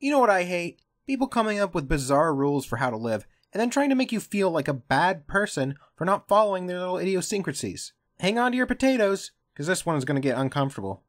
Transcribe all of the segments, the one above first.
You know what I hate? People coming up with bizarre rules for how to live, and then trying to make you feel like a bad person for not following their little idiosyncrasies. Hang on to your potatoes, because this one is going to get uncomfortable.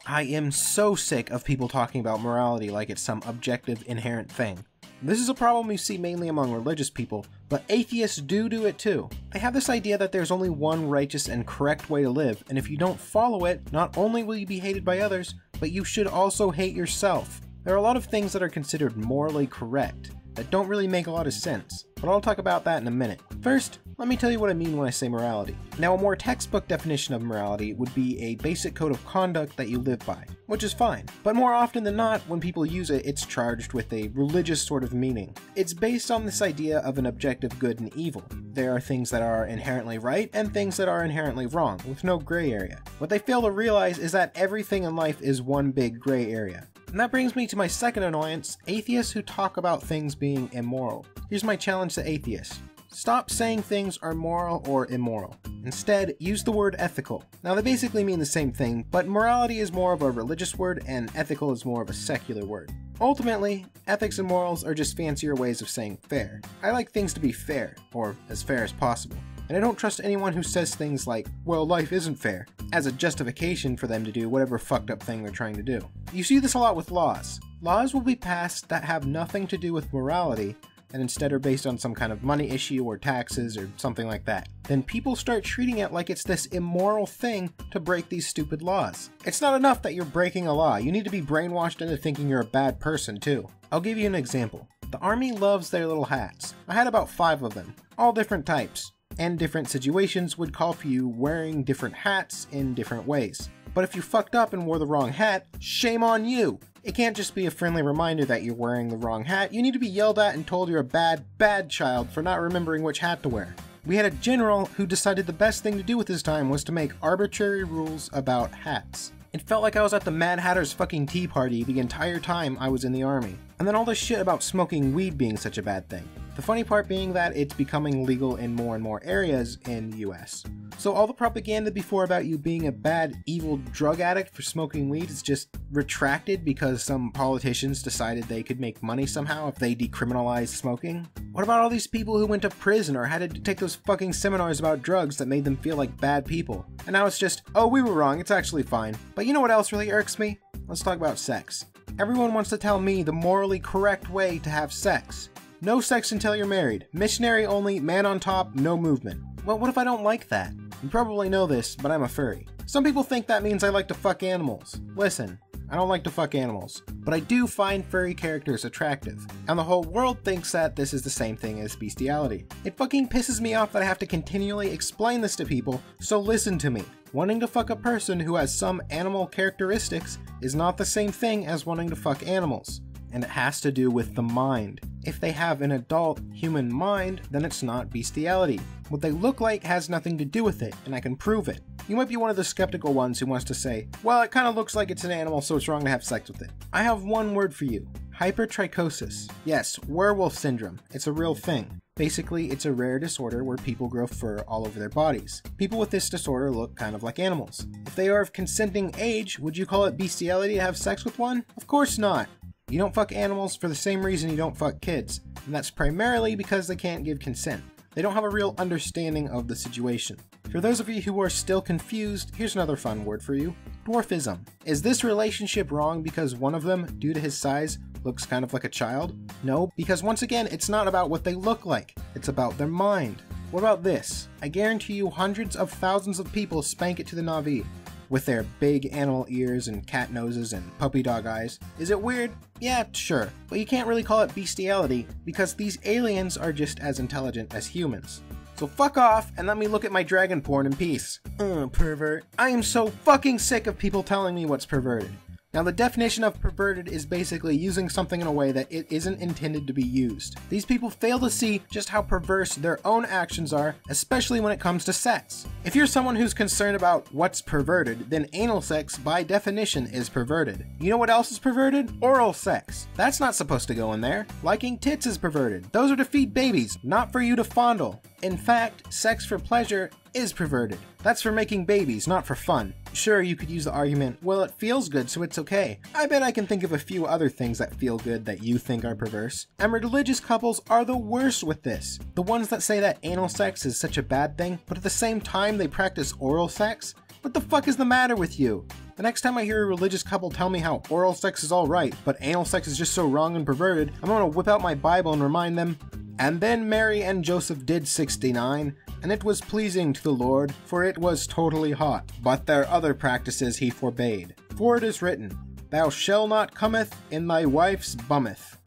I am so sick of people talking about morality like it's some objective, inherent thing. This is a problem you see mainly among religious people, but atheists do it too. They have this idea that there's only one righteous and correct way to live, and if you don't follow it, not only will you be hated by others, but you should also hate yourself. There are a lot of things that are considered morally correct that don't really make a lot of sense, but I'll talk about that in a minute. First, let me tell you what I mean when I say morality. Now, a more textbook definition of morality would be a basic code of conduct that you live by, which is fine. But more often than not, when people use it, it's charged with a religious sort of meaning. It's based on this idea of an objective good and evil. There are things that are inherently right and things that are inherently wrong, with no gray area. What they fail to realize is that everything in life is one big gray area. And that brings me to my second annoyance, atheists who talk about things being immoral. Here's my challenge to atheists. Stop saying things are moral or immoral. Instead, use the word ethical. Now they basically mean the same thing, but morality is more of a religious word and ethical is more of a secular word. Ultimately, ethics and morals are just fancier ways of saying fair. I like things to be fair, or as fair as possible. And I don't trust anyone who says things like, well, life isn't fair, as a justification for them to do whatever fucked up thing they're trying to do. You see this a lot with laws. Laws will be passed that have nothing to do with morality, and instead are based on some kind of money issue or taxes or something like that. Then people start treating it like it's this immoral thing to break these stupid laws. It's not enough that you're breaking a law, you need to be brainwashed into thinking you're a bad person too. I'll give you an example. The army loves their little hats. I had about 5 of them, all different types, and different situations would call for you wearing different hats in different ways. But if you fucked up and wore the wrong hat, shame on you! It can't just be a friendly reminder that you're wearing the wrong hat, you need to be yelled at and told you're a bad child for not remembering which hat to wear. We had a general who decided the best thing to do with his time was to make arbitrary rules about hats. It felt like I was at the Mad Hatter's fucking tea party the entire time I was in the army. And then all this shit about smoking weed being such a bad thing. The funny part being that it's becoming legal in more and more areas in the US. So all the propaganda before about you being a bad, evil drug addict for smoking weed is just retracted because some politicians decided they could make money somehow if they decriminalized smoking? What about all these people who went to prison or had to take those fucking seminars about drugs that made them feel like bad people? And now it's just, oh, we were wrong, it's actually fine. But you know what else really irks me? Let's talk about sex. Everyone wants to tell me the morally correct way to have sex. No sex until you're married. Missionary only, man on top, no movement. Well, what if I don't like that? You probably know this, but I'm a furry. Some people think that means I like to fuck animals. Listen, I don't like to fuck animals, but I do find furry characters attractive. And the whole world thinks that this is the same thing as bestiality. It fucking pisses me off that I have to continually explain this to people, so listen to me. Wanting to fuck a person who has some animal characteristics is not the same thing as wanting to fuck animals. And it has to do with the mind. If they have an adult human mind, then it's not bestiality. What they look like has nothing to do with it, and I can prove it. You might be one of the skeptical ones who wants to say, well, it kind of looks like it's an animal, so it's wrong to have sex with it. I have one word for you. Hypertrichosis. Yes, werewolf syndrome. It's a real thing. Basically, it's a rare disorder where people grow fur all over their bodies. People with this disorder look kind of like animals. If they are of consenting age, would you call it bestiality to have sex with one? Of course not. You don't fuck animals for the same reason you don't fuck kids, and that's primarily because they can't give consent. They don't have a real understanding of the situation. For those of you who are still confused, here's another fun word for you. Dwarfism. Is this relationship wrong because one of them, due to his size, looks kind of like a child? No, because once again, it's not about what they look like. It's about their mind. What about this? I guarantee you hundreds of thousands of people spank it to the Na'vi. With their big animal ears and cat noses and puppy dog eyes. Is it weird? Yeah, sure. But you can't really call it bestiality because these aliens are just as intelligent as humans. So fuck off and let me look at my dragon porn in peace. Pervert. I am so fucking sick of people telling me what's perverted. Now, the definition of perverted is basically using something in a way that it isn't intended to be used. These people fail to see just how perverse their own actions are, especially when it comes to sex. If you're someone who's concerned about what's perverted, then anal sex by definition is perverted. You know what else is perverted? Oral sex. That's not supposed to go in there. Liking tits is perverted. Those are to feed babies, not for you to fondle. In fact, sex for pleasure is perverted. That's for making babies, not for fun. Sure, you could use the argument, well, it feels good, so it's okay. I bet I can think of a few other things that feel good that you think are perverse. And religious couples are the worst with this. The ones that say that anal sex is such a bad thing, but at the same time they practice oral sex? What the fuck is the matter with you? The next time I hear a religious couple tell me how oral sex is alright, but anal sex is just so wrong and perverted, I'm gonna whip out my Bible and remind them, "And then Mary and Joseph did 69, and it was pleasing to the Lord, for it was totally hot. But their other practices he forbade. For it is written, Thou shalt not cometh in thy wife's bummeth."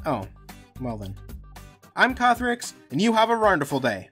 Oh, well then. I'm Kothorix, and you have a wonderful day.